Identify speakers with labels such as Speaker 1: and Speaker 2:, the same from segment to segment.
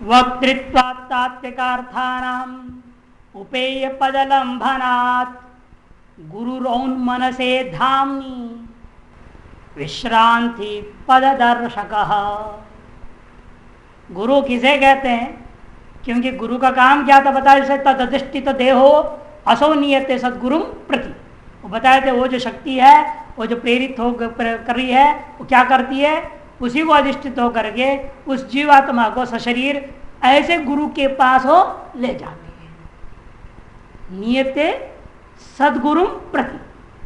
Speaker 1: वक्तृत्वात् तात्विकार्थानाम् उपेय पदलंभनात् गुरुरौन मनसे धामनी विश्रांति पददर्शक। गुरु किसे कहते हैं? क्योंकि गुरु का काम क्या था बताया, जैसे तदधिष्ठित देहो असो नियते सदगुरुम प्रति। वो बताए थे वो जो शक्ति है, वो जो प्रेरित हो कर रही है, वो क्या करती है, उसी को अधिष्ठित होकर के उस जीवात्मा को सशरीर ऐसे गुरु के पास हो ले जाती है। नियते सदगुरु प्रति,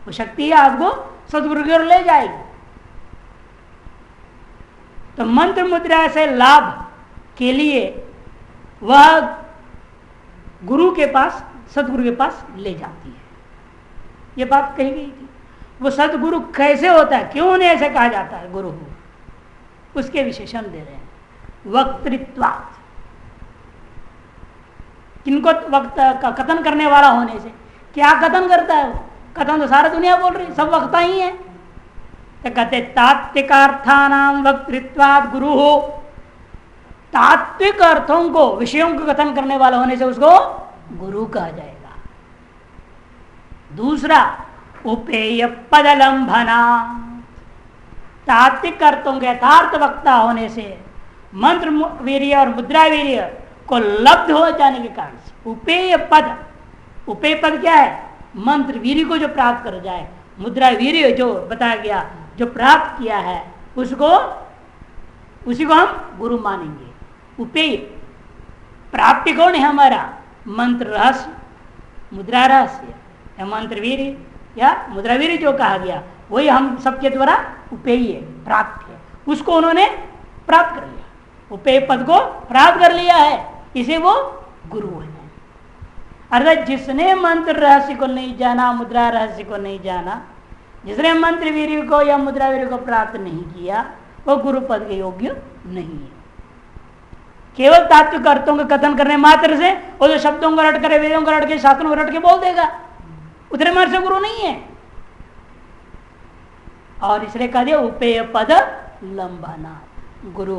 Speaker 1: वो शक्ति है आपको सदगुरु की ओर ले जाएगी। तो मंत्र मुद्रा से लाभ के लिए वह गुरु के पास, सदगुरु के पास ले जाती है। ये बात कही गई थी। वो सदगुरु कैसे होता है, क्यों उन्हें ऐसे कहा जाता है गुरु को, उसके विशेषण दे रहे हैं। वक्तृत्वात्, किनको वक्त का कथन करने वाला होने से। क्या कथन करता है वो? कथन तो सारा दुनिया बोल रही, सब वक्ता ही है। तो कहते तात्विकार्थानाम वक्तृत्वात् गुरु हो, तात्विक अर्थों को, विषयों को कथन करने वाला होने से उसको गुरु कहा जाएगा। दूसरा उपेय पदलंभना, तात्विक अर्थों के यथार्थ वक्ता होने से मंत्र वीर्य और मुद्रा वीर्य को लब्ध हो जाने के कारण से उपेय पद, उपेय पद क्या है? मंत्र वीर्य को जो प्राप्त कर जाए, मुद्रा वीर्य जो बताया गया जो प्राप्त किया है उसको, उसी को हम गुरु मानेंगे। उपेय प्राप्ति कौन है? हमारा मंत्र रहस्य, मुद्रा रहस्य या मंत्र वीर्य या मुद्रा वीर्य जो कहा गया वही हम सबके द्वारा उपेय प्राप्त है, उसको उन्होंने प्राप्त कर लिया, उपेय पद को प्राप्त कर लिया है, इसे वो गुरु है। अर्थात जिसने मंत्र रहस्य को नहीं जाना, मुद्रा रहस्य को नहीं जाना, जिसने मंत्र वीर्य को या मुद्रा वीर्य को प्राप्त नहीं किया, वो गुरु पद के योग्य नहीं है। केवल तात्विक अर्थों का कथन करने मात्र से वो जो शब्दों को रट करे, वेदों को रट के, शास्त्रों को रट के बोल देगा, उतने मात्र से गुरु नहीं है। और इसलिए कह दिया उपेय पद लंबना गुरु।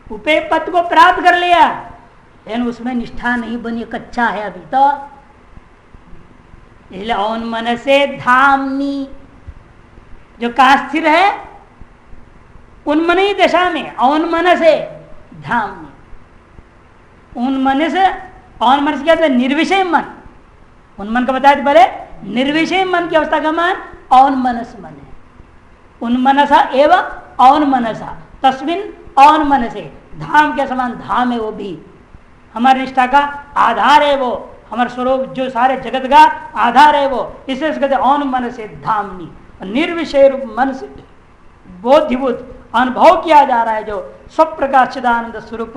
Speaker 1: उपेय पद को प्राप्त कर लिया लेकिन उसमें निष्ठा नहीं बनी, कच्चा है अभी तो। इसलिए औन मन से धामनी, जो कहा स्थिर है उन्मनी दशा में, औन मन से धामनी, उन्मन से, औन मन से क्या है? निर्विषय मन। उन्मन का बताया पहले, निर्विषय मन की अवस्था का मान औन मनस मन है। उन्मनसा एवं औन मनसा तस्मिन औन मन से, धाम के समान धाम है वो भी, हमारी निष्ठा का आधार है वो, हमारे स्वरूप जो सारे जगत का आधार है वो, इसलिए कहते औन मन से धामनी। निर्विषय रूप मन से बोधिभूत अनुभव किया जा रहा है, जो सब प्रकार चिदानंद स्वरूप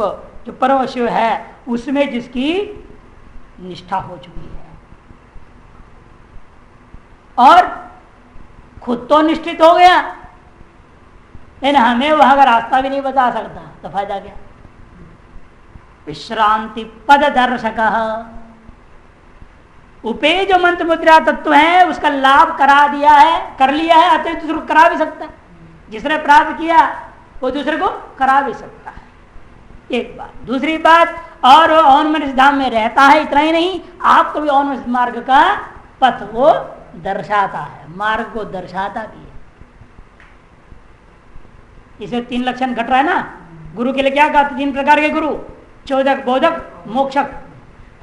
Speaker 1: जो परम शिव है, उसमें जिसकी निष्ठा हो चुकी है और खुद तो निष्ठित हो गया, लेकिन हमें वहां का रास्ता भी नहीं बता सकता, तो फायदा क्या? विश्रांति पद दर्शक, उपेय जो मंत्र मुद्रा तत्व है उसका लाभ करा दिया है, कर लिया है, अतः दूसरे को करा भी सकता है। जिसने प्राप्त किया वो दूसरे को करा भी सकता है, एक बात। दूसरी बात, और औन धाम में रहता है, इतना ही नहीं, आपको भी औन मार्ग का पथ वो दर्शाता है, मार्ग को दर्शाता भी है। इसे 3 लक्षण घट रहा है ना। गुरु के लिए क्या कहा? 3 प्रकार के गुरु, चोदक, बोधक, मोक्षक,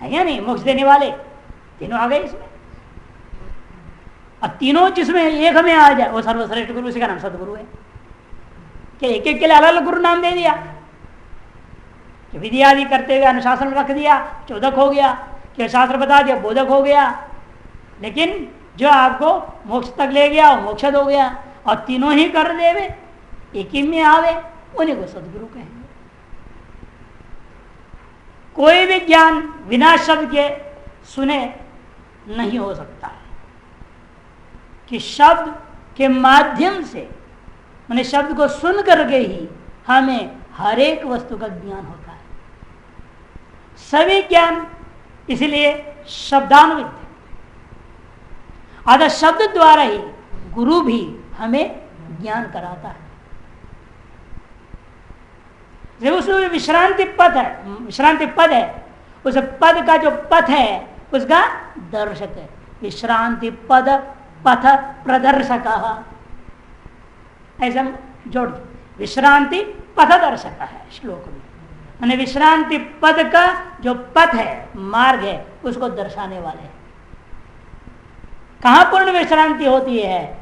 Speaker 1: है या नहीं? मोक्ष देने वाले तीनों आ गए इसमें। और तीनों जिसमें एक हमें आ जाए वो सर्वश्रेष्ठ गुरु, उसी का नाम सदगुरु है। क्या एक एक के लिए अलग अलग गुरु नाम दे दिया? विधि आदि करते हुए अनुशासन रख दिया, चोदक हो गया, क्या शास्त्र बता दिया, बोधक हो गया, लेकिन जो आपको मोक्ष तक ले गया वो मोक्षद हो गया। और तीनों ही कर देवे, एक ही में आवे, उन्हीं को सदगुरु कहेंगे। कोई भी ज्ञान बिना शब्द के सुने नहीं हो सकता है, कि शब्द के माध्यम से, मैंने शब्द को सुन करके ही हमें हर एक वस्तु का ज्ञान होता है। सभी ज्ञान इसलिए शब्दान्वित है। अतः शब्द द्वारा ही गुरु भी हमें ज्ञान कराता है। जब उसमें विश्रांति पथ है, विश्रांति पद है, उस पद का जो पथ है उसका दर्शक है। विश्रांति पद पथ प्रदर्शक, ऐसा जोड़, विश्रांति पथ दर्शक है श्लोक में, माने विश्रांति पद का जो पथ है, मार्ग है, उसको दर्शाने वाले हैं। कहां पूर्ण विश्रांति होती है?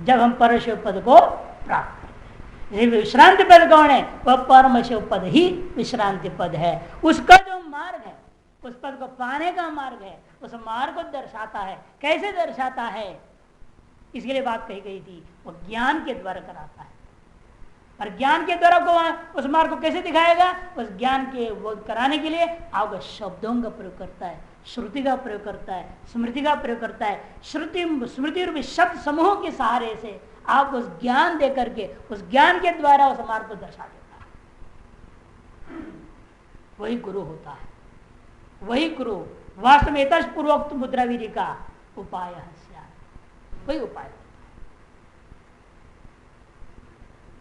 Speaker 1: जब हम परशिव पद को प्राप्त करते हैं। विश्रांति पद कौन है? वह परम शिव पद ही विश्रांति पद है। उसका जो मार्ग है, उस पद को पाने का मार्ग है, उस मार्ग को दर्शाता है। कैसे दर्शाता है? इसके लिए बात कही गई थी, वो ज्ञान के द्वारा कराता है। और ज्ञान के द्वारा को उस मार्ग को कैसे दिखाएगा? उस ज्ञान के वो कराने के लिए आपको शब्दों का प्रयोग करता है, श्रुति का प्रयोग करता है, स्मृति का प्रयोग करता है। श्रुति स्मृति रूपी शब्द समूह के सहारे से आप उस ज्ञान दे करके, उस ज्ञान के द्वारा उस मार्ग को दर्शा देता है। वही गुरु होता है, वही गुरु वास्तव में पूर्वोक्त मुद्रावीरी का उपाय है, वही उपाय होता है।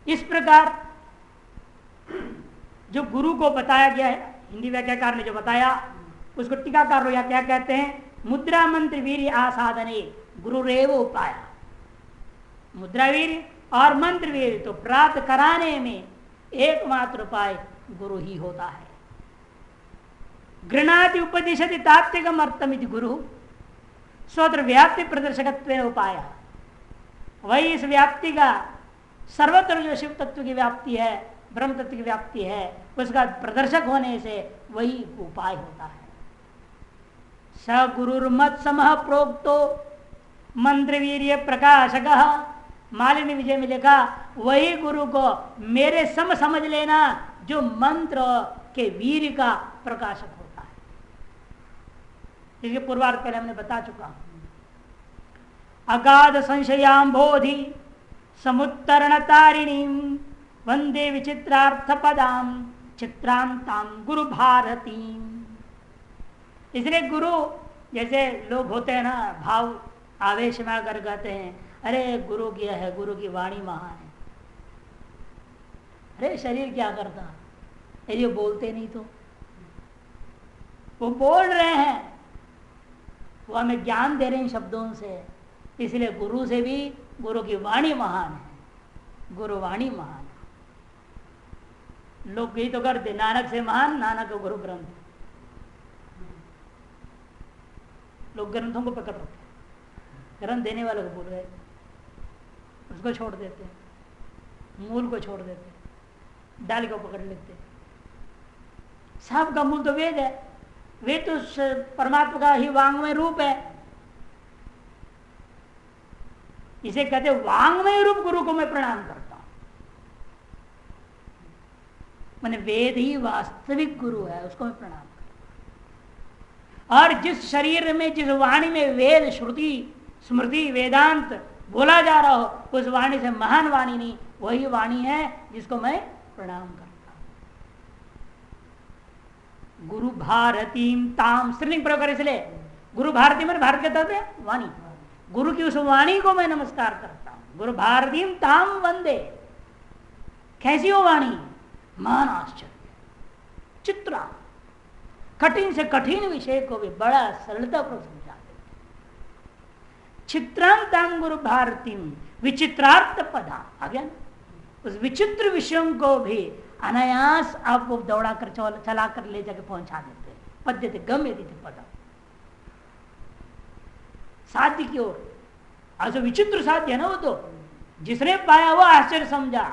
Speaker 1: इस प्रकार जो गुरु को बताया गया है, हिंदी व्याख्याकार ने जो बताया उसको टीकाकार लोग क्या कहते हैं? मुद्रा मंत्र वीर आसाधने गुरुरेव उपाय। मुद्रावीर और मंत्र वीर तो प्राप्त कराने में एकमात्र उपाय गुरु ही होता है। गृणाति उपदिशति तात्विकम अर्थमिति गुरु स्वत्र व्याप्ति प्रदर्शकत्व उपाय। वही इस व्याप्ति का सर्वत्र जो शिव तत्व की व्याप्ति है, ब्रह्म तत्व की व्याप्ति है, उसका प्रदर्शक होने से वही उपाय होता है। स गुरुर्मत समह प्रोक्तो मंत्र वीर्य प्रकाशक। मालिनी विजय में लिखा, वही गुरु को मेरे सम समझ लेना जो मंत्र के वीर का प्रकाशक होता है। इसके पूर्वार्ध पहले हमने बता चुका हूं। अगाध संशयाम बोधि समुत्तरण तारिणी वंदे विचित्रार्थ पदाम चित्रांताम गुरु भारती। इसलिए गुरु, जैसे लोग होते हैं ना, भाव आवेश में आकर कहते हैं, अरे गुरु क्या है, गुरु की वाणी महान है। अरे शरीर क्या करता, यदि वो बोलते नहीं तो? वो बोल रहे हैं, वो हमें ज्ञान दे रहे हैं शब्दों से। इसलिए गुरु से भी गुरु की वाणी महान है, गुरु वाणी महान है। लोग यही तो करते, नानक से महान नानक गुरु ग्रंथ। लोग ग्रंथों को पकड़ रखते हैं, ग्रंथ देने वाले को भूल गए, उसको छोड़ देते हैं, मूल को छोड़ देते हैं, डाली को पकड़ लेते हैं। सब का मूल तो वेद है, वेद तो परमात्मा का ही वांग्मय रूप है। इसे कहते वांग्मय रूप गुरु को मैं प्रणाम करता हूं। मैंने वेद ही वास्तविक गुरु है, उसको मैं प्रणाम करता हूं। और जिस शरीर में, जिस वाणी में वेद श्रुति स्मृति वेदांत बोला जा रहा हो, उस वाणी से महान वाणी नहीं, वही वाणी है जिसको मैं प्रणाम करता हूं। गुरु भारतीम ताम, स्त्रीलिंग प्रयोग कर, इसलिए गुरु भारती में भारत के तत्व है वाणी। गुरु की उस वाणी को मैं नमस्कार करता हूं। गुरु भारतीम ताम वंदे। कैसी हो वाणी? महान आश्चर्य, चित्रा, कठिन से कठिन विषय को भी बड़ा सरलता पर समझा देते। चित्रांताम गुरु भारतीम विचित्रार्थ पदा। आगे उस विचित्र विषयों को भी अनायास आपको दौड़ा कर चला कर ले जाकर पहुंचा देते। पद्यते गम्य पदा, साध्य की ओर। आज विचित्र साध्य है ना, वो तो जिसने पाया वो आश्चर्य समझा,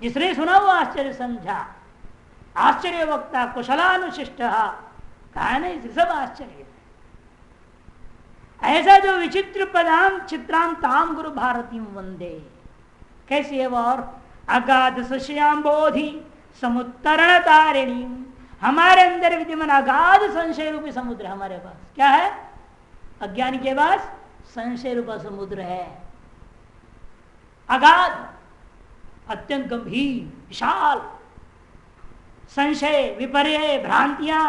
Speaker 1: जिसने सुना वो आश्चर्य समझा। आश्चर्य वक्ता कुशलानुशिष्ट, कहा नहीं, सब आश्चर्य है। ऐसा जो विचित्र पदाम चित्राम ताम गुरु भारतीम वंदे। कैसी है वो? और अगाध सुश्याम बोधि समुत्तरण तारिणी। हमारे अंदर विद्यमान अगाध संशय रूपी समुद्र हमारे पास क्या है? अज्ञानी के पास संशय रूपा समुद्र है, अगाध, अत्यंत गंभीर विशाल संशय विपर्य भ्रांतियां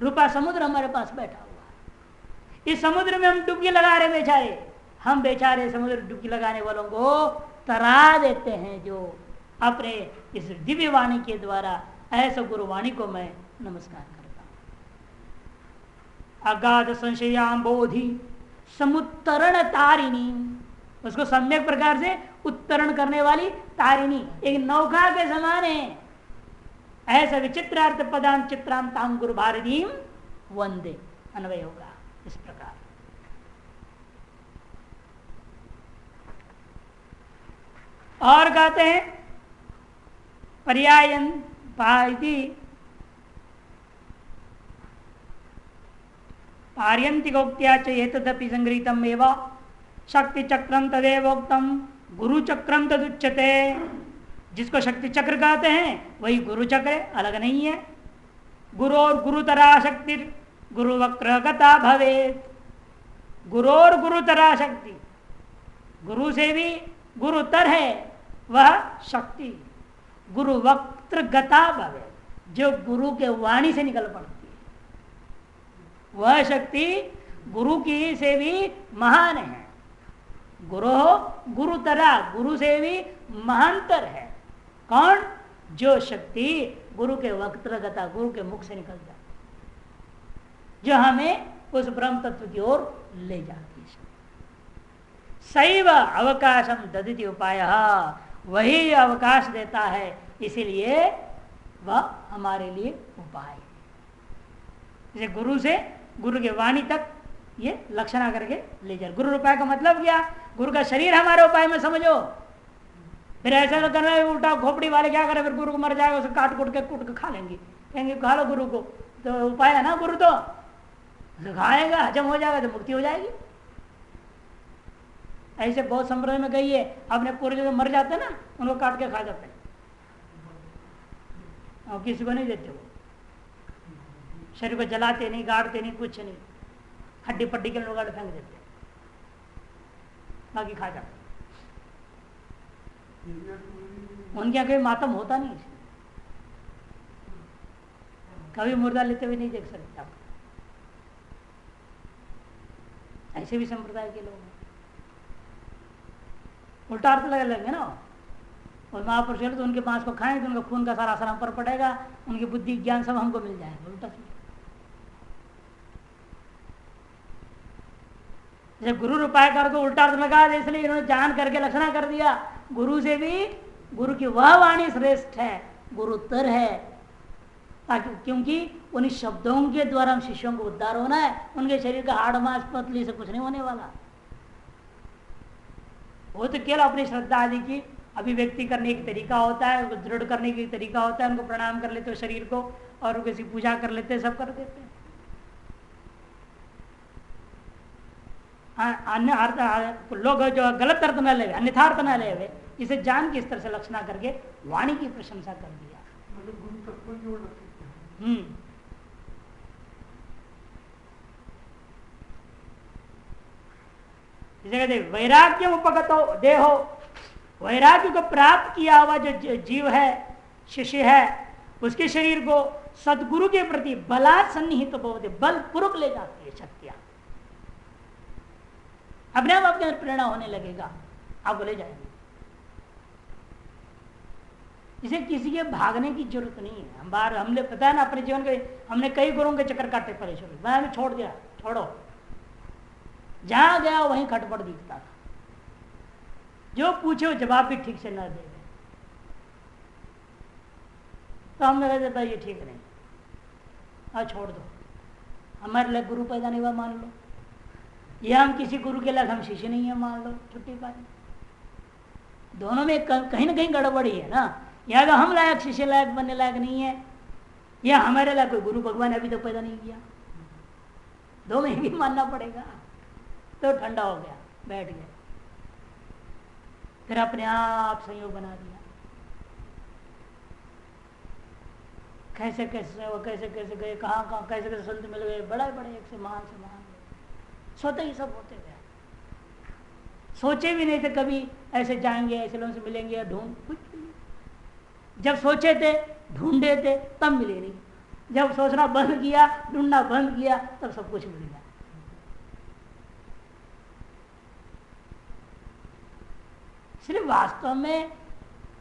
Speaker 1: रूपा समुद्र हमारे पास बैठा हुआ है। इस समुद्र में हम डुबकी लगा रहे बेचारे, हम बेचारे समुद्र डुबकी लगाने वालों को तरा देते हैं। जो अपने इस दिव्य वाणी के द्वारा ऐसा गुरुवाणी को मैं नमस्कार करता हूं। अगाध संशयाम बोधि समुत्तरण तारिणी, उसको सम्यक प्रकार से उत्तरण करने वाली तारिणी, एक नौका के समान है। ऐसा विचित्रार्थ पदां चित्रां ताम गुरु भारतीम वंदे, अन्वय होगा इस प्रकार। और कहते हैं पर्यायन पार्यंतिकोक्त्या चेतदपि संगृहीतम एवं शक्ति चक्रम तदेवोक्तम गुरु चक्रम तदुच्यते। जिसको शक्ति चक्र कहते हैं वही गुरु चक्र है, अलग नहीं है। गुरु और गुरुतरा शक्ति गुरु वक्र गता भवेत। गुरु और गुरुतरा शक्ति, गुरु से भी गुरुतर है वह शक्ति, गुरु वक्त्र गता भवेत, जो गुरु के वाणी से निकल पड़ती है वह शक्ति गुरु की से भी महान है। गुरु गुरुतरा, गुरु से भी महानतर है। कौन? जो शक्ति गुरु के वक्त्रगता, गुरु के मुख से निकल जाती, जो हमें उस ब्रह्म तत्व की ओर ले जाती है। सैव अवकाशम ददिति उपाय, वही अवकाश देता है, इसीलिए वह हमारे लिए उपाय है। जैसे गुरु से गुरु के वाणी तक ये लक्षणा करके ले जाए। गुरु उपाय का मतलब क्या? गुरु का शरीर हमारे उपाय में समझो। फिर ऐसा तो करना है उल्टा, खोपड़ी वाले क्या करें, फिर गुरु को मर जाएगा, उसे काट कूट के खा लेंगे, कहेंगे खा लो गुरु को, तो उपाय है ना गुरु, तो खाएगा, हजम हो जाएगा तो मुक्ति हो जाएगी। ऐसे बहुत संप्रदाय में गई है, अपने पूरे जो मर जाते हैं ना उनको काट के खा जाते हैं और किसी को नहीं देते। वो शरीर को जलाते नहीं, गाड़ते नहीं, कुछ नहीं, हड्डी पट्टी के लोग फेंक देते, बाकी खा जाते। उनके यहाँ कोई मातम होता नहीं, कभी मुर्दा लेते हुए नहीं देख सकते आप। ऐसे भी संप्रदाय के लोग हैं। उल्टा अर्थ लगा लेंगे ना, और महापुरुष तो उनके मांस को खाएंगे तो उनका खून का सारा असर हम पर पड़ेगा, उनकी बुद्धि ज्ञान सब हमको मिल जाएगा। उल्टा जब गुरु उपाय कर को उल्टा अर्थ लगा दे, इसलिए इन्होंने जान करके लक्षणा कर दिया। गुरु से भी गुरु की वह वाणी श्रेष्ठ है, गुरुतर है, ताकि क्योंकि उन्हीं शब्दों के द्वारा हम शिष्यों को उद्धार होना है। उनके शरीर का हाड़ मांस पतली से कुछ नहीं होने वाला। वो तो केवल अपनी श्रद्धा आदि की अभिव्यक्ति करने की तरीका होता है, उनको दृढ़ करने की तरीका होता है। उनको प्रणाम कर लेते हो शरीर को, और किसी पूजा कर लेते हैं, सब कर देते हैं। अन्य अर्थ लोग जो गलत अर्थ न ले, अन्यथा अर्थ न ले, इसे जान के इस तरह से लक्षणा करके वाणी की प्रशंसा कर दिया। जैसे कहते वैराग्य उपगतो देहो, वैराग्य को प्राप्त किया हुआ जो जीव है, शिष्य है, उसके शरीर को सदगुरु के प्रति बलात् सन्निहित होते, बल पूर्वक ले जाती है शक्तियां। अपने आप आपके अंदर प्रेरणा होने लगेगा, आपको ले जाएंगे। इसे किसी के भागने की जरूरत नहीं है। हम बाहर, हमने पता है ना अपने जीवन के, हमने कई गुरुओं के चक्कर काटे परेशान, मैंने छोड़ दिया, छोड़ो। जहां गया वहीं खटपट दिखता था, जो पूछे वो जवाब भी ठीक से न दे, तो हमने कह देता ये ठीक नहीं, और छोड़ दो। हमारे लिए गुरु पैदा नहीं हुआ मान लो, या हम किसी गुरु के लायक हम शिष्य नहीं है मान लो, छुट्टी पाई। दोनों में कहीं ना कहीं गड़बड़ी है ना। या तो हम लायक शिष्य लायक बनने लायक नहीं है, या हमारे लायक कोई गुरु भगवान अभी तक पैदा नहीं किया। दो में भी मानना पड़ेगा। तो ठंडा हो गया, बैठ गया, फिर अपने आप संयोग बना दिया। कैसे कैसे वो कैसे कैसे गए, कहाँ कहाँ कैसे कैसे संत मिल गए, बड़े बड़े एक से महान सोते ही सब होते गए। सोचे भी नहीं थे कभी ऐसे जाएंगे, ऐसे लोगों से मिलेंगे, ढूंढ कुछ भी। जब सोचे थे, ढूंढे थे, तब मिले नहीं। जब सोचना बंद किया, ढूंढना बंद किया, तब सब कुछ मिल गया। इसलिए वास्तव में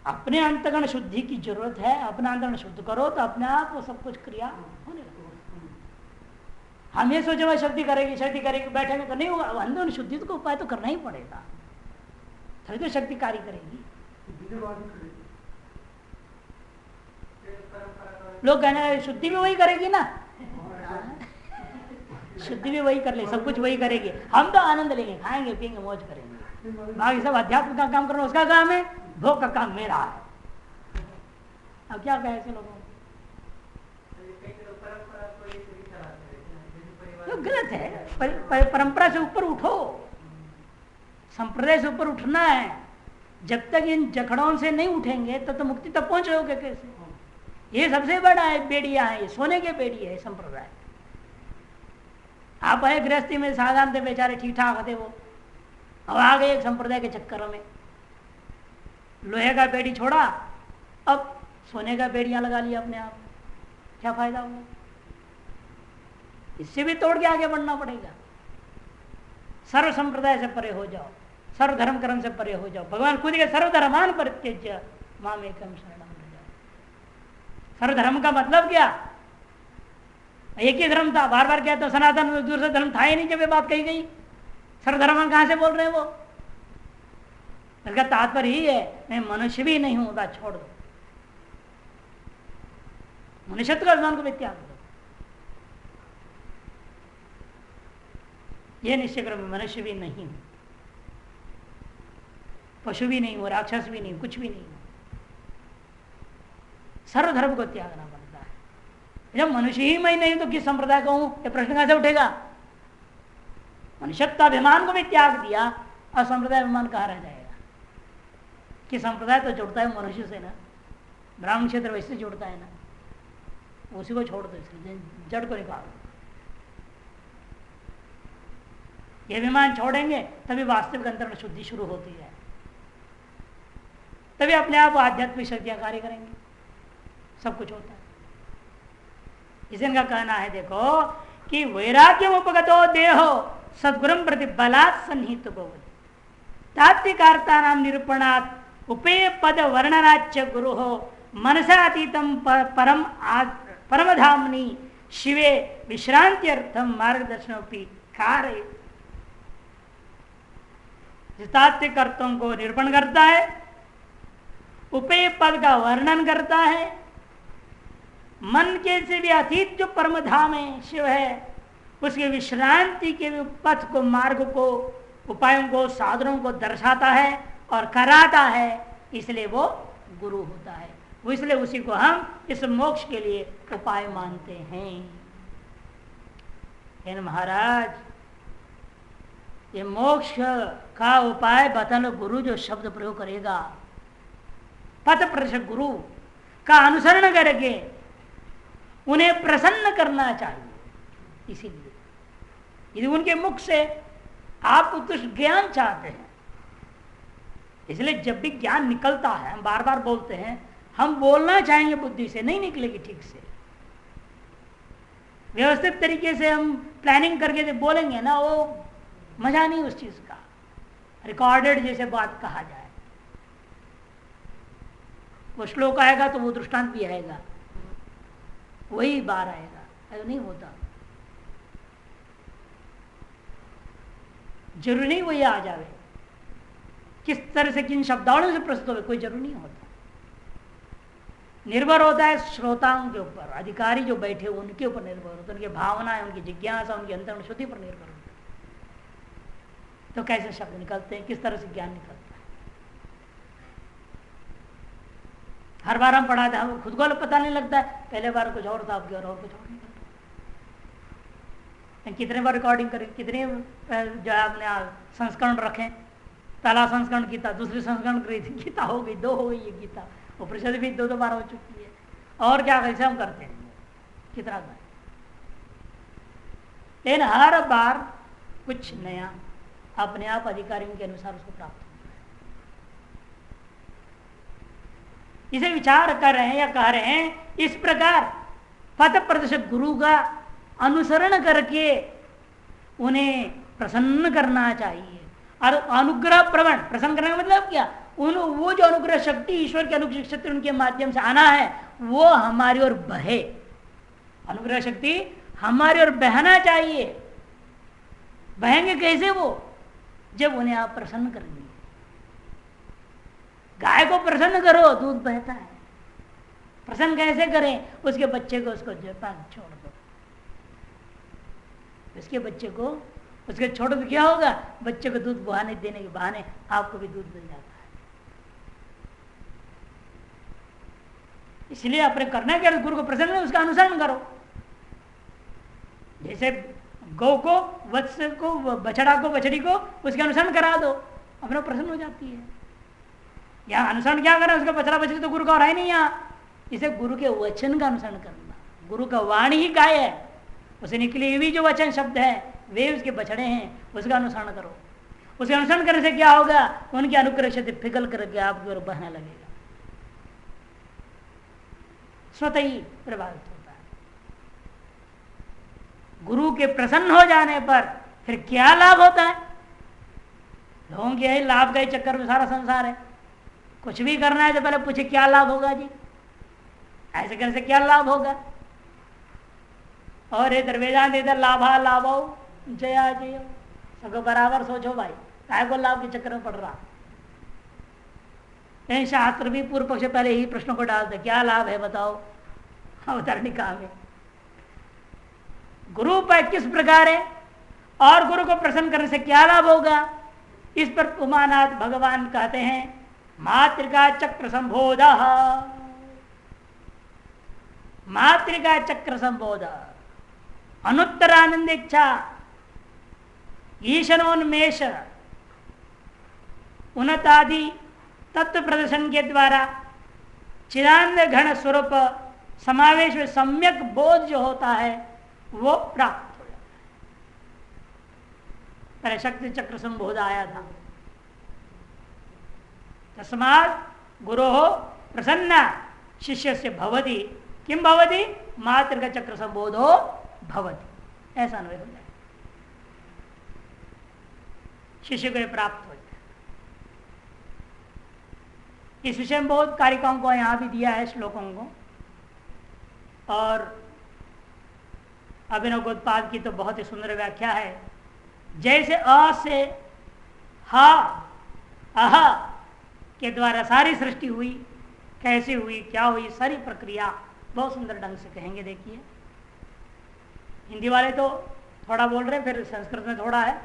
Speaker 1: अपने अंतगण शुद्धि की जरूरत है। अपना अंतगण शुद्ध करो तो अपने आप वो सब कुछ क्रिया होने लगेगा। हम ये सोचे मैं शक्ति करेगी बैठेंगे तो नहीं होगा। अंतगण शुद्धि को उपाय तो करना ही पड़ेगा, तभी तो शक्ति कार्य करेगी। लोग कहने शुद्धि भी वही करेगी ना, शुद्धि भी वही कर ले, सब कुछ वही करेगी। हम तो आनंद लेंगे, खाएंगे पिएंगे मौज करेंगे, बाकी सब अध्यात्म का काम करना उसका काम है, भोग का काम मेरा है। अब क्या कहे ऐसे लोगों को? तो गलत है। परंपरा से ऊपर उठो, संप्रदाय से ऊपर उठना है। जब तक इन जखड़ों से नहीं उठेंगे तो मुक्ति तक पहुंच रहोगे कैसे? ये सबसे बड़ा है बेड़िया है, ये सोने के बेड़ी है संप्रदाय। आप आए गृहस्थी में साधारण थे बेचारे, ठीक ठाक थे वो, अब आ गए एक संप्रदाय के चक्कर में, लोहे का बेड़ी छोड़ा, अब सोने का बेड़ियां लगा लिया अपने आप। क्या फायदा हुआ? इससे भी तोड़ के आगे बढ़ना पड़ेगा। सर्व संप्रदाय से परे हो जाओ, सर्व धर्म कर्म से परे हो जाओ। भगवान खुद के सर्वधर्मान परित्यज्य माम एकम शरणम व्रज। सर्वधर्म का मतलब क्या? एक ही धर्म था, बार बार क्या तो सनातन दूसरा धर्म था ही नहीं जब ये बात कही गई। सर्वधर्म कहां से बोल रहे हैं वो? इसका तात्पर्य ही है मैं मनुष्य भी नहीं हूं, बात छोड़ दो, मनुष्यत्व का अभिमान को भी त्याग दो। ये निश्चय करो मैं मनुष्य भी नहीं हूं, पशु भी नहीं हूं, राक्षस भी नहीं हूं, कुछ भी नहीं हूं। सर्वधर्म को त्यागना पड़ता है। जब मनुष्य ही मैं नहीं तो किस संप्रदाय का हूं, ये प्रश्न कहां से उठेगा? मनुष्यत्वाभिमान को भी त्याग दिया और संप्रदाय अभिमान कहां रह जाएगा? कि संप्रदाय तो जुड़ता है मनुष्य से ना, ब्राह्मण क्षेत्र वैसे जुड़ता है ना, उसी को छोड़ दो, इसलिए जड़ को निकाल दो। ये अभिमान छोड़ेंगे तभी वास्तविक अंतर्गत शुद्धि शुरू होती है, तभी अपने आप आध्यात्मिक शक्तियां कार्य करेंगे, सब कुछ होता है। इसे इनका कहना है देखो कि वैराग्य उपगतो देहो सद्गुरुम प्रति बलात् सन्निहितो भवति तात्विकार्ता नाम निरूपणात् उपेय पद वर्णनाच्य गुरु हो मनसा अतीतम परमधामनि शिवे विश्रांति अर्थम मार्गदर्शनोपि कारय। तात्विक अर्थों को निरूपण करता है, उपेय पद का वर्णन करता है, मन के से भी अतीत जो परम धाम है शिव है उसके विश्रांति के पथ को, मार्ग को, उपायों को, साधनों को दर्शाता है और कराता है, इसलिए वो गुरु होता है। वो इसलिए उसी को हम इस मोक्ष के लिए उपाय मानते हैं। महाराज ये मोक्ष का उपाय बताने गुरु जो शब्द प्रयोग करेगा, पथ प्रदर्शक गुरु का अनुसरण करके उन्हें प्रसन्न करना चाहिए। इसीलिए यदि उनके मुख से आप उत्कृष्ट ज्ञान चाहते हैं, इसलिए जब भी ज्ञान निकलता है, हम बार बार बोलते हैं, हम बोलना चाहेंगे बुद्धि से, नहीं निकलेगी ठीक से। व्यवस्थित तरीके से हम प्लानिंग करके बोलेंगे ना, वो मजा नहीं उस चीज का। रिकॉर्डेड जैसे बात कहा जाए, वो श्लोक आएगा तो वो दृष्टांत भी आएगा, वही बार आएगा, ऐसा नहीं होता। जरूरी नहीं वही आ जावे, किस तरह से किन शब्दावलियों से प्रस्तुत हो, कोई जरूरी नहीं होता। निर्भर होता है श्रोताओं के ऊपर, अधिकारी जो बैठे उनके ऊपर निर्भर होता है, उनकी भावनाएं, उनकी जिज्ञासा, उनकी अंतर्मन शुद्धि पर निर्भर होता है। तो कैसे शब्द निकलते हैं, किस तरह से ज्ञान निकलता है। हर बार हम पढ़ाते हैं, खुद को पता नहीं लगता है, पहले बार कुछ और था, अब और कुछ और निकलता है। कितने बार रिकॉर्डिंग करें, कितने जो है अपने संस्करण रखें, पहला संस्करण गीता, दूसरी संस्करण गीता हो गई, 2 हो गई ये गीता, उपनिषद भी 2 बार हो चुकी है, और क्या कैसे हम करते हैं, कितना बार। लेकिन हर बार कुछ नया अपने आप अधिकारियों के अनुसार उसको प्राप्त होता है। इसे विचार कर रहे हैं या कह रहे हैं, इस प्रकार पथ प्रदर्शक गुरु का अनुसरण करके उन्हें प्रसन्न करना चाहिए। और अनुग्रह प्रवण, प्रसन्न करने का मतलब क्या? उन वो जो अनुग्रह शक्ति, ईश्वर की अनुग्रह शक्ति उनके माध्यम से आना है, वो हमारी ओर बहे। अनुग्रह शक्ति हमारी ओर बहना चाहिए। बहेंगे कैसे वो? जब उन्हें आप प्रसन्न करेंगे। गाय को प्रसन्न करो, दूध बहता है। प्रसन्न कैसे करें? उसके बच्चे को उसको छोड़ दो, उसके बच्चे को उसके छोड़ दो, क्या होगा? बच्चे को दूध बहाने देने के बहाने आपको भी दूध मिल जाता है। इसलिए अपने करना क्या, गुरु को प्रसन्न करो, उसका अनुसरण करो। जैसे गौ को, वत्स को, बछड़ा को, बछड़ी को उसके अनुसरण करा दो, अपना प्रसन्न हो जाती है। यहाँ अनुसरण क्या करें? उसका बछड़ा बछड़ी तो गुरु का और है नहीं यहाँ। इसे गुरु के वचन का अनुसरण करना। गुरु का वाणी ही गाय है, उसे निकली हुई जो वचन शब्द है वे उसके बछड़े हैं, उसका अनुसरण करो। उसके अनुसरण करने से क्या होगा? उनकी अनुग्रह शक्ति पिघल करके आपकी ओर बहने लगेगा, स्वतः ही प्रभावित होता है। गुरु के प्रसन्न हो जाने पर फिर क्या लाभ होता है? लोगों के लाभ का चक्कर में सारा संसार है। कुछ भी करना है तो पहले पूछे क्या लाभ होगा जी, ऐसे करने से क्या लाभ होगा? और इधर वेदांत, इधर लाभा लाभो जया जय, सबको बराबर सोचो भाई, काय को लाभ के चक्कर में पड़ रहा। शास्त्र भी पूर्व पक्ष पहले ही प्रश्नों को डालते, क्या लाभ है बताओ अवतरणिका में। गुरु पर किस प्रकार है और गुरु को प्रसन्न करने से क्या लाभ होगा, इस पर उमानाथ भगवान कहते हैं मातृका चक्र संबोध, मातृका चक्र संबोध, अनुत्तरानंद इच्छा, ईशनोन्मेष, उन्नतादि तत्व प्रदर्शन के द्वारा चिदानंद घन स्वरूप समावेश में सम्यक बोध जो होता है वो प्राप्त हो जाता है। पहले शक्ति चक्र संबोध आया था, तस्मात् गुरो प्रसन्न शिष्य से भवति, किम भवति? मात्र का चक्र संबोधो भवति, ऐसा अन्वय हो जाए, शिष्य को प्राप्त हो जाए। इस विषय में बहुत कारिकाओं को यहां भी दिया है, श्लोकों को। और अभिनव गोत्पाद की तो बहुत ही सुंदर व्याख्या है। जैसे अ से हा अह के द्वारा सारी सृष्टि हुई, कैसे हुई, क्या हुई, सारी प्रक्रिया बहुत सुंदर ढंग से कहेंगे। देखिए, हिंदी वाले तो थोड़ा बोल रहे हैं, फिर संस्कृत में थोड़ा है,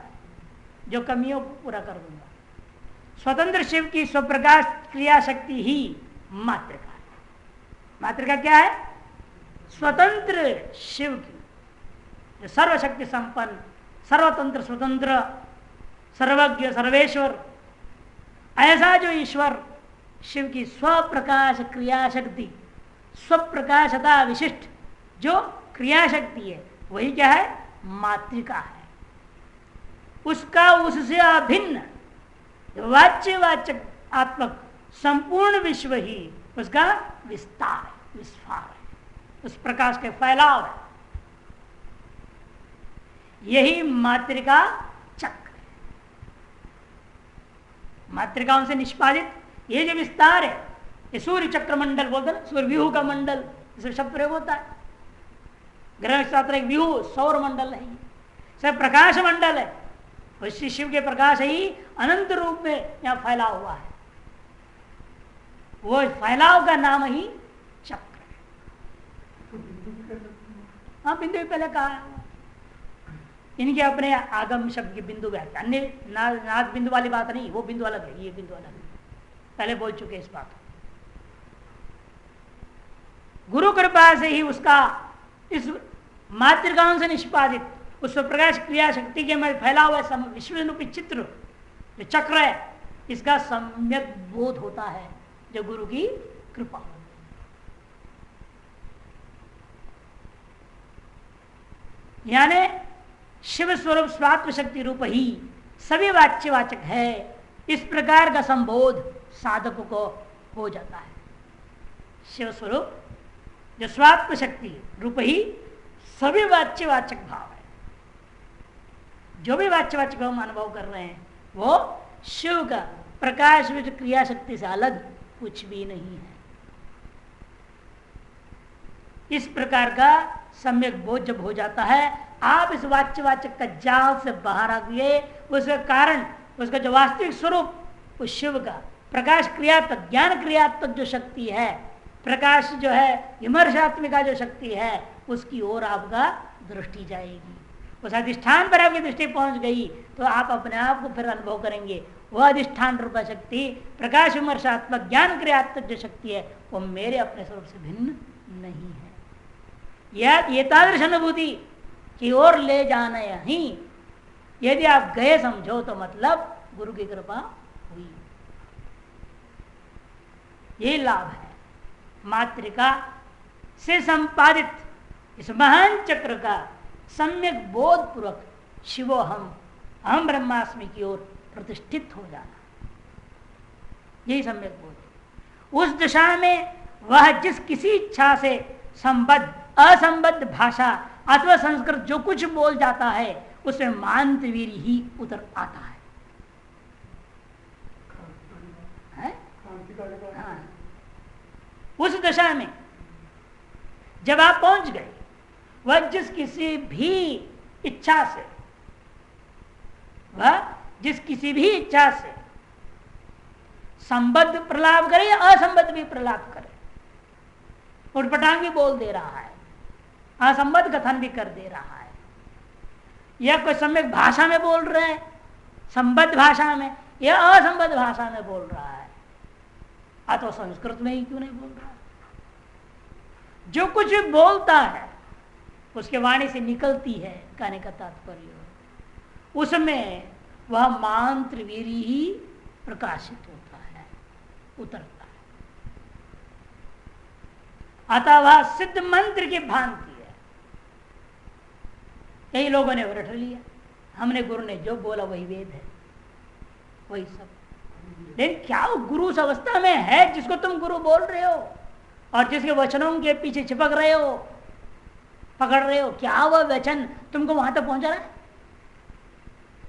Speaker 1: जो कमी हो पूरा कर दूंगा। स्वतंत्र शिव की स्वप्रकाश क्रिया शक्ति ही मातृका है। मातृका क्या है? स्वतंत्र शिव की, जो सर्वशक्ति संपन्न, सर्वतंत्र, स्वतंत्र, सर्वज्ञ, सर्वेश्वर, ऐसा जो ईश्वर शिव की स्वप्रकाश क्रिया शक्ति, स्वप्रकाशता विशिष्ट जो क्रिया शक्ति है, वही क्या है? मातृका है। उसका उससे अभिन्न वाच्यवाचक आत्मक संपूर्ण विश्व ही उसका विस्तार है, विस्फार है, उस प्रकाश के फैलाव है। यही मातृका चक्र है। मातृकाओं से निष्पादित ये जो विस्तार है, ये सूर्य चक्र मंडल बोलते हैं, सूर्य व्यूह का मंडल, इसमें शब्द प्रयोग होता है। ग्रह शास्त्र एक व्यूह, सौर मंडल नहीं, सब प्रकाश मंडल है। उस शिव के प्रकाश ही अनंत रूप में यहां फैला हुआ है। वो फैलाव का नाम ही चक्र है। हाँ, बिंदु भी पहले कहा है। इनके अपने आगम शब्द की बिंदु व्याख्या, अन्य नाद बिंदु वाली बात नहीं, वो बिंदु अलग है, ये बिंदु अलग है, पहले बोल चुके इस बात। गुरु कृपा से ही उसका इस मातृकाओं से निष्पादित उस प्रकाश क्रिया शक्ति के में फैला हुआ विश्वरूपी चित्र जो चक्र है, इसका सम्यक बोध होता है जो गुरु की कृपा। यानी शिव स्वरूप स्वात्म शक्ति रूप ही सभी वाच्यवाचक है, इस प्रकार का संबोध साधक को हो जाता है। शिव स्वरूप जो स्वात्म शक्ति रूप ही सभी वाच्यवाचक भाव है। जो भी वाच्यवाचक हम अनुभव कर रहे हैं वो शिव का प्रकाश में क्रिया शक्ति से अलग कुछ भी नहीं है। इस प्रकार का सम्यक बोध जब हो जाता है, आप इस वाच्यवाचक का जाल से बाहर आ गए। उसका कारण, उसका जो वास्तविक स्वरूप उस शिव का प्रकाश क्रियात्मक, ज्ञान क्रियात्मक जो शक्ति है, प्रकाश जो है विमर्शात्मिका जो शक्ति है, उसकी ओर आपका दृष्टि जाएगी। उस अधिष्ठान पर आपकी दृष्टि पहुंच गई तो आप अपने आप को फिर अनुभव करेंगे। वह अधिष्ठान रूप शक्ति, प्रकाश विमर्शात्मक ज्ञान क्रियात्मक जो शक्ति है, वो मेरे अपने स्वरूप से भिन्न नहीं है। यह एतादृश अनुभूति की ओर ले जाना ही यदि आप गए समझो तो मतलब गुरु की कृपा हुई। यही लाभ है मातृका से संपादित इस महान चक्र का सम्यक बोध पूर्वक शिवोहम अहम ब्रह्मास्मि की ओर प्रतिष्ठित हो जाना, यही सम्यक बोध। उस दशा में वह जिस किसी इच्छा से संबद्ध असंबद्ध भाषा अथवा संस्कृत जो कुछ बोल जाता है उसमें मांत्रवीर ही उतर आता है? हाँ। उस दशा में जब आप पहुंच गए, वह जिस किसी भी इच्छा से, वह जिस किसी भी इच्छा से संबद्ध प्रलाप करे या असंबद्ध भी प्रलाप करे, उठपटांग भी बोल दे रहा है, असंबद्ध कथन भी कर दे रहा है, या कोई सम्यक भाषा में बोल रहे हैं, संबद्ध भाषा में या असंबद्ध भाषा में बोल रहा है, अथवा संस्कृत में ही क्यों नहीं बोल रहा है, जो कुछ भी बोलता है उसके वाणी से निकलती है, कहने का तात्पर्य उसमें वह मंत्र वीरी ही प्रकाशित होता है, उतरता है। अतः वह सिद्ध मंत्र की भांति है। कई लोगों ने रट लिया, हमने गुरु ने जो बोला वही वेद है, वही सब। लेकिन क्या वो गुरु उस अवस्था में है जिसको तुम गुरु बोल रहे हो और जिसके वचनों के पीछे चिपक रहे हो, पकड़ रहे हो? क्या वह वचन तुमको वहां तक पहुंचा रहा है?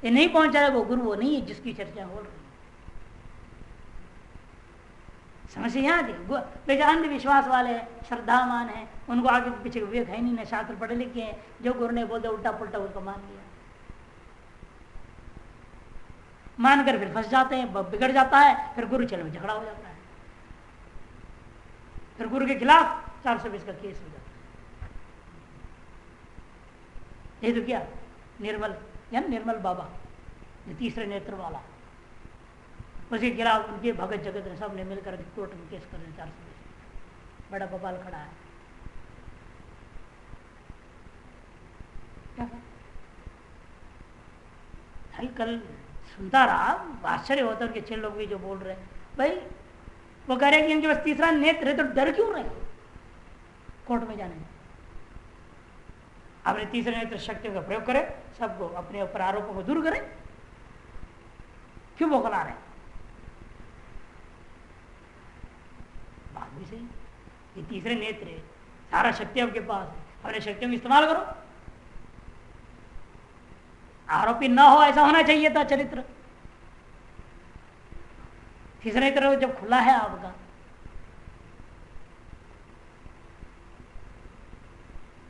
Speaker 1: ये नहीं पहुंचा रहा है, वो गुरु वो नहीं है जिसकी चर्चा हो रही है। समस्या यहाँ थी। अंधविश्वास वाले श्रद्धावान है, उनको आगे पीछे विवेक है नहीं, न शास्त्र पढ़े लिखे हैं, जो गुरु ने बोल दिया उल्टा पुल्टा उसको मान लिया, मानकर फिर फंस जाते हैं, बिगड़ जाता है, फिर गुरु चल में झगड़ा हो जाता है, फिर गुरु के खिलाफ 420 का केस हो जाता है। ये तो क्या निर्मल या निर्मल बाबा तीसरे नेत्र वाला, उसके खिलाफ उनके भगत जगत ने सब ने मिलकर कोर्ट में केस कर रहे 420, बड़ा बवाल खड़ा है। क्या कल सुनता रहा, आश्चर्य होता उनके 6 लोग भी जो बोल रहे हैं, भाई वो कह रहे हैं कि इनके पास तीसरा नेत्र है तो डर क्यों रहे कोर्ट में जाने में? अपने तीसरे नेत्र शक्तियों का प्रयोग करें, सबको अपने ऊपर आरोपों को दूर करें, क्यों बौखला रहे? बात भी सही, ये तीसरे नेत्र है, सारा शक्ति आपके पास है, अपने शक्तियों का इस्तेमाल करो। आरोपी ना हो ऐसा होना चाहिए था चरित्र। तीसरा नेत्र जब खुला है आपका,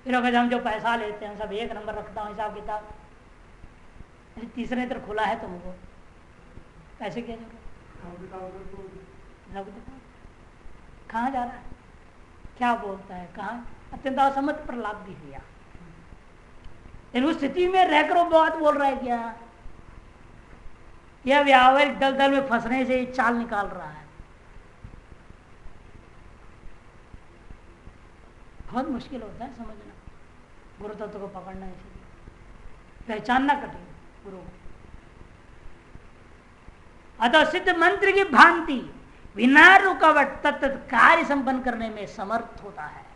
Speaker 1: फिर अगर हम जो पैसा लेते हैं सब 1 नंबर रखता हूं हिसाब किताब, तीसरा नेत्र खुला है तुमको पैसे क्या जरूरत? कहाँ जा रहा है, क्या बोलता है, कहाँ अत्यंत असम्मत प्रलाप भी किया। उस स्थिति में रहकर वो बात बोल रहा है क्या? यह व्यावहारिक दलदल में फंसने से चाल निकाल रहा है। बहुत मुश्किल होता है समझना, गुरु तत्व को पकड़ना, इसलिए पहचानना कठिन गुरु को। अतः सिद्ध मंत्र की भांति बिना रुकावट तत्त कार्य संपन्न करने में समर्थ होता है।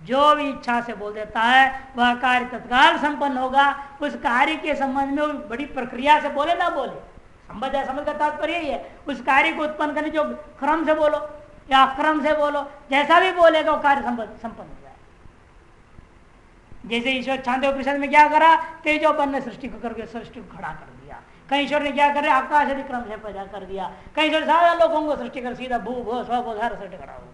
Speaker 1: जो भी इच्छा से बोल देता है वह कार्य तत्काल संपन्न होगा। उस कार्य के संबंध में वो बड़ी प्रक्रिया से बोले ना बोले, संबंध समझ का तात्पर्य यही है, उस कार्य को उत्पन्न करने जो क्रम से बोलो या अक्रम से बोलो, जैसा भी बोलेगा वो कार्य संपन्न हो जाए। जैसे ईश्वर छांदोपनिषद में क्या करा, तेजोपन्न सृष्टि को करके सृष्टि को खड़ा कर दिया, कहीं ईश्वर ने क्या कर रहे, आकाश आदि क्रम से पैदा कर दिया, कहीं ईश्वर सारा लोगों को सृष्टि कर सीधा भू भो स्व भो सारा सृष्टि करा हुआ,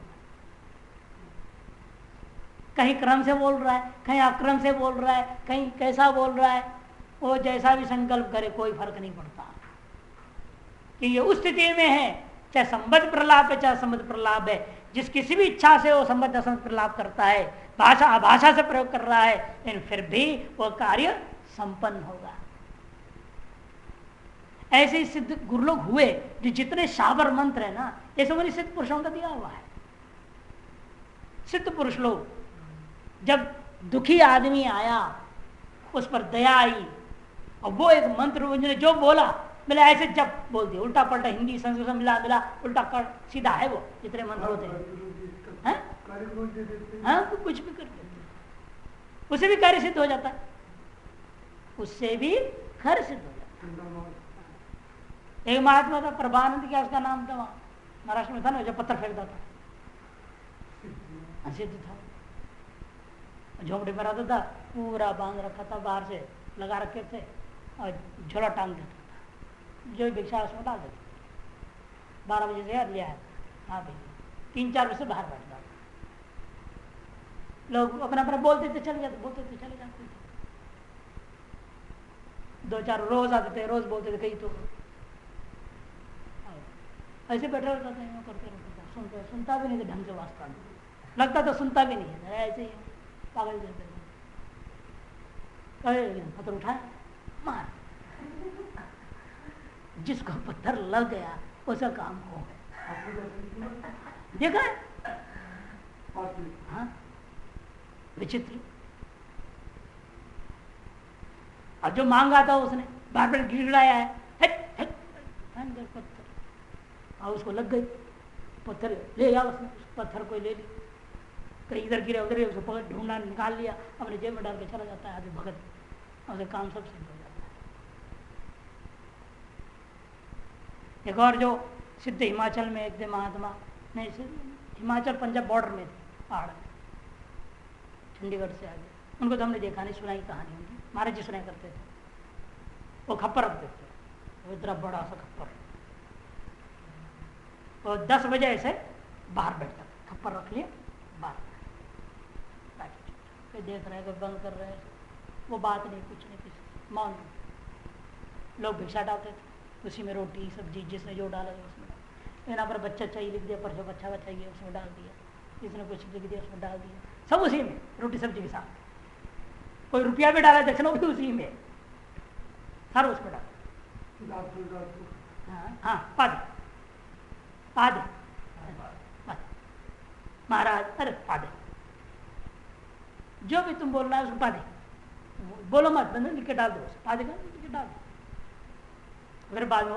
Speaker 1: कहीं क्रम से बोल रहा है, कहीं अक्रम से बोल रहा है, कहीं कैसा बोल रहा है, वो जैसा भी संकल्प करे कोई फर्क नहीं पड़ता, कि ये उस स्थिति में है, चाहे संबद्ध प्रलाप है चाहे संबद्ध प्रलाप है, जिस किसी भी इच्छा से वो संबद्ध असंबद्ध प्रलाप करता है, भाषा अभाषा से प्रयोग कर रहा है, लेकिन फिर भी वह कार्य संपन्न होगा। ऐसे ही सिद्ध गुरुलोग हुए, जो जितने शाबर मंत्र है ना, ये सब सिद्ध पुरुषों का दिया हुआ है। सिद्ध पुरुष लोग, जब दुखी आदमी आया उस पर दया आई और वो एक मंत्र उन्होंने जो बोला, मैंने ऐसे जब बोल दिया, उल्टा पलटा हिंदी संस्कृत मिला मिला उल्टा कर सीधा है, वो जितने मंत्र होते हैं, हाँ कुछ भी कर देते, उससे भी कार्य सिद्ध हो जाता है, उससे भी कार्य सिद्ध हो जाता है। एक महात्मा था प्रभानंद, क्या उसका नाम था, वहां महाराष्ट्र में था ना, जब पत्थर फेंकता था, सिद्ध था, झोपड़ी पर आता था, पूरा बांध रखा था, बाहर से लगा रखे थे और झोला टांग देता था, जो भिक्षा उसमें डाल देते, 12 बजे से ले आया, हाँ भाई 3-4 बजे से बाहर बैठता था, लोग अपना अपना बोलते थे चले जाते, बोलते थे चले जाते थे, 2-4 रोज आते थे, रोज बोलते थे कहीं तो ऐसे बैठा रहता था, करते रहता था, सुनता भी नहीं था ढंग से, वास्ता में लगता था सुनता भी नहीं है, ऐसे ही पागल जैसे पत्थर उठाया मार, जिसको पत्थर लग गया उसका काम हो गया, देखा है? हाँ विचित्र। और जो मांगा था उसने बार बार गिड़गिड़ाया है, पत्थर, और उसको लग गई, पत्थर ले गया उसने, उस पत्थर को ले ली, कहीं इधर गिरे उधर, उसको पकड़ ढूंढा, निकाल लिया, अपने जेब में डाल के चला जाता है आगे भगत, और काम सब सिद्ध हो जाता है। एक और जो सिद्ध हिमाचल में एक थे महात्मा, नहीं हिमाचल पंजाब बॉर्डर में थे, पहाड़ में, चंडीगढ़ से आगे, उनको तो हमने देखा नहीं, सुनाई कहानी उनकी, महाराज जी सुनाई करते थे, वो खप्पर रख देते, वो इतना बड़ा सा खप्पर, और 10 बजे ऐसे बाहर बैठता था, खप्पर रख लिया बाहर कोई देख रहे हैं, कोई बंद कर रहे हैं, वो बात नहीं, कुछ नहीं, कुछ मौन। लोग भिक्षा डालते थे, उसी में रोटी सब्जी जिसने जो डाला उसमें, यहाँ पर बच्चा चाहिए लिख दिया, परसों बच्चा चाहिए उसमें डाल दिया, जिसने कुछ लिख दिया उसमें डाल दिया, सब उसी में रोटी सब्जी के साथ, कोई रुपया भी डाला दक्षिणा भी उसी में, हर उसमें डाल, हाँ पादे पादे महाराज, अरे पादे जो भी तुम बोल रहा है उसको पादे, बोलो मत, बंद लिख के डाल दो, पादे का लिख के डाल दो, अगर बाद में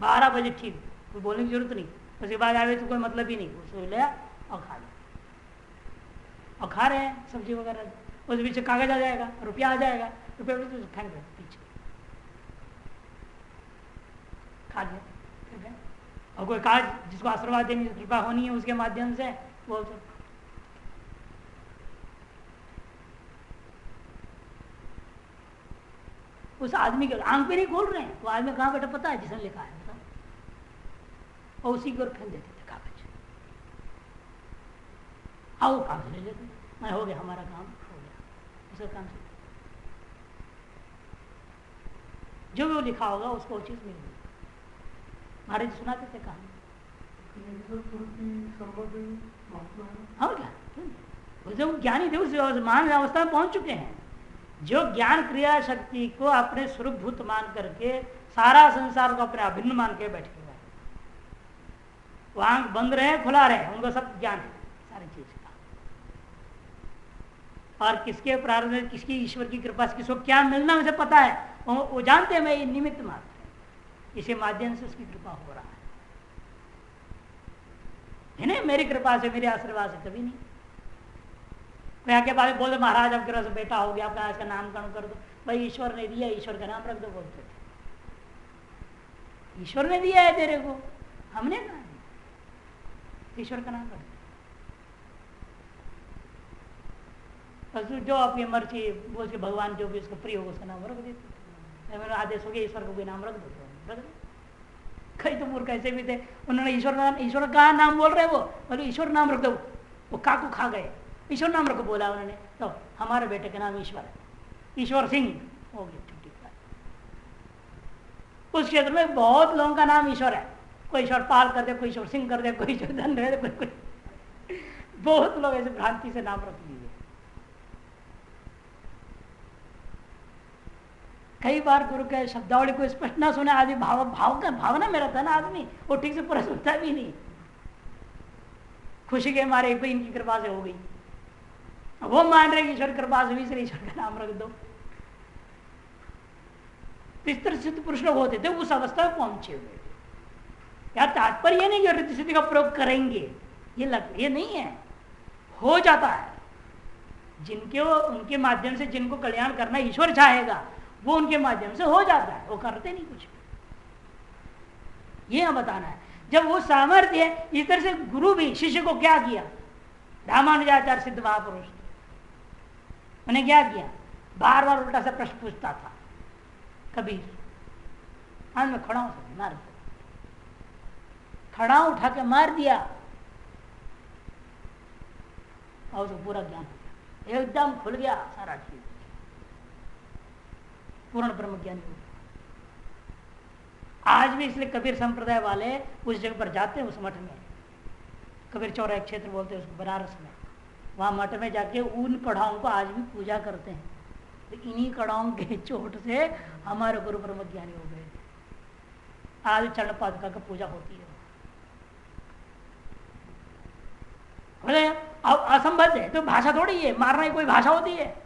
Speaker 1: 12 बजे ठीक, कोई बोलने की जरूरत नहीं, उसके बाद आवे तो कोई मतलब ही नहीं, उसको ले और खा ले, और खा रहे हैं सब्जी वगैरह, उस पीछे कागज आ जाएगा, रुपया आ जाएगा, रुपया तो फेंक दे पीछे, खा लिया, ठीक है। और कोई काज जिसको आशीर्वाद देने की कृपा होनी है उसके माध्यम से वो सब उस आदमी के आंख पे नहीं खोल रहे हैं, वो आदमी कहाँ बैठा पता है, जिसने लिखा है बताओ, और उसी की ओर फेंक देते थे कागज, आओ कागज ले लेते, मैं हो गया, हमारा काम हो गया, उसका काम से जो भी वो लिखा होगा उसको वो चीज मिल गई। महाराज जी सुनाते थे कहानी, हाँ क्या जो ज्ञानी थे उस महान अवस्था में पहुंच चुके हैं, जो ज्ञान क्रिया शक्ति को अपने स्वरूपभूत मान करके सारा संसार को अपने अभिन्न मान के बैठे हुए, वो आंख बंद रहे खुला रहे, उनको सब ज्ञान है सारी चीज का, और किसके प्रारंभ में किसकी ईश्वर की कृपा से किसको क्या मिलना उसे पता है, वो जानते हैं मैं ये निमित्त मात्र है, इसी माध्यम से उसकी कृपा हो रहा है नहीं, मेरी कृपा से मेरे आशीर्वाद से कभी नहीं। कोई आके बाद बोल दो महाराज अब कृपा से बेटा हो गया, आपका इसका नामकरण कर दो, भाई ईश्वर ने दिया, ईश्वर का नाम रख दो, बोलते थे ईश्वर ने दिया है तेरे को, हमने कहा ईश्वर का नाम रख दो, जो आपकी मर्जी वो भगवान जो भी उसको प्रिय हो उसका नाम रख देते, आदेश हो गया ईश्वर को कोई नाम रख दो, कई तो मूर्ख ऐसे भी थे, उन्होंने ईश्वर का नाम बोल रहे, वो बोले ईश्वर नाम रख दो, वो काकू खा गए, ईश्वर नाम रखो बोला उन्होंने, तो हमारे बेटे का नाम ईश्वर है, ईश्वर सिंह हो गया। उस क्षेत्र में बहुत लोगों का नाम ईश्वर है, कोई ईश्वर पाल कर दे, कोई ईश्वर सिंह कर दे, कोई ईश्वर धन रह दे, कोई बहुत लोग ऐसे भ्रांति से नाम रख दीजिए। कई बार गुरु के शब्दावली को स्पष्ट ना सुने, आदमी भावना में रहता ना आदमी, वो ठीक से पूरा सुनता भी नहीं, खुशी के मारे कोई इनकी कृपा से हो गई, वो मान रहे कि ईश्वर कृपा से भी ईश्वर का नाम रख दो। इस तरह सिद्ध पुरुष लोग होते थे, उस अवस्था में पहुंचे हुए थे। यार तात्पर्य नहीं कि रिद्धि सिद्धि का प्रयोग करेंगे, ये नहीं है, हो जाता है। उनके माध्यम से जिनको कल्याण करना ईश्वर चाहेगा, वो उनके माध्यम से हो जाता है, वो करते नहीं कुछ। ये हम बताना है, जब वो सामर्थ्य है। इस तरह से गुरु भी शिष्य को क्या किया, रामानुजाचार्य सिद्ध महापुरुष, उन्हें क्या किया, बार बार उल्टा सा प्रश्न पूछता था। कबीर हाथ में खड़ा से मार दिया, खड़ा उठा के मार दिया, और उसको पूरा ज्ञान हो गया, एकदम खुल गया सारा चीज, पूर्ण ब्रह्म ज्ञान हो गया। आज भी इसलिए कबीर संप्रदाय वाले उस जगह पर जाते हैं, उस मठ में, कबीर चौराहे क्षेत्र बोलते हैं उसको, बनारस में, वहां मठ में जाके उन कढ़ाओं को आज भी पूजा करते हैं। तो इन्हीं कड़ाओं के चोट से हमारे गुरु ब्रह्म ज्ञानी हो गए। आज चरण पादुका की पूजा होती है। अब असंबद्ध है तो भाषा थोड़ी है, मारना ही कोई भाषा होती है।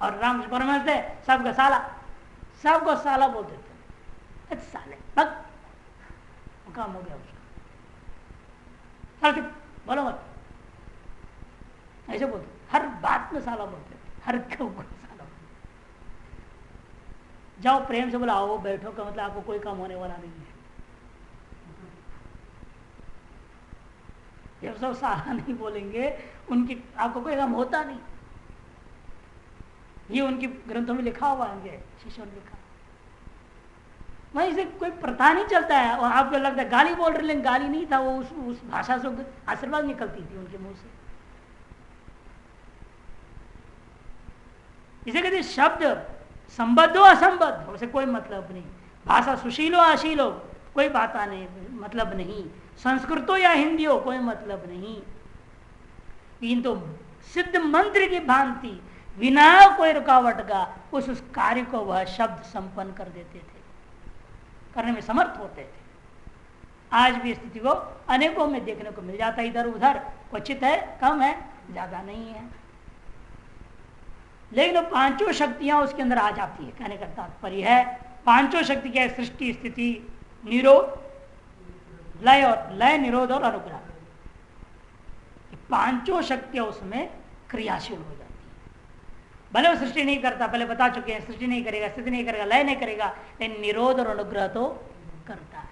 Speaker 1: और रामकृष्ण परमहंस थे, सबका सबको साला बोलते थे, साले बक, काम हो गया उसका, बोलो मत, ऐसे बोलते, हर बात में साला बोलते, हर क्यों साला बोलते। जाओ प्रेम से बोला आओ बैठो का मतलब आपको कोई काम होने वाला नहीं है। जब सब साला नहीं बोलेंगे, उनकी आपको कोई काम होता नहीं। ये उनके ग्रंथों में लिखा हुआ है, उनके शिष्यों ने लिखा। वहीं से कोई प्रथा नहीं चलता है, और आपको लगता है गाली बोल रहे, लेकिन गाली नहीं था, वो उस भाषा से आशीर्वाद निकलती थी उनके मुंह से। इसे कहते शब्द संबद्ध हो असंबद्ध हो, उसे कोई मतलब नहीं। भाषा सुशील हो अशील हो, कोई बात नहीं, मतलब नहीं। संस्कृत हो या हिंदी हो, कोई मतलब नहीं। किंतु सिद्ध मंत्र की भांति बिना कोई रुकावट का उस कार्य को वह शब्द संपन्न कर देते थे, करने में समर्थ होते थे। आज भी स्थिति को अनेकों में देखने को मिल जाता है, इधर उधर क्वचित है, कम है, ज्यादा नहीं है। लेकिन पांचों शक्तियां उसके अंदर आ जाती है। कहने का तात्पर्य है पांचों शक्ति क्या है, सृष्टि, स्थिति, निरोध, लय, और लय, निरोध और अनुग्रह। पांचों शक्तियां उसमें क्रियाशील हो जाती है। भले वो सृष्टि नहीं करता, पहले बता चुके हैं, सृष्टि नहीं करेगा, स्थिति नहीं करेगा, लय नहीं करेगा, लेकिन निरोध और अनुग्रह तो करता है।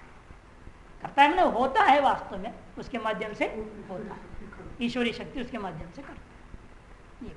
Speaker 1: करता है मतलब होता है, वास्तव में उसके माध्यम से होता है। ईश्वरीय शक्ति उसके माध्यम से करता है। ये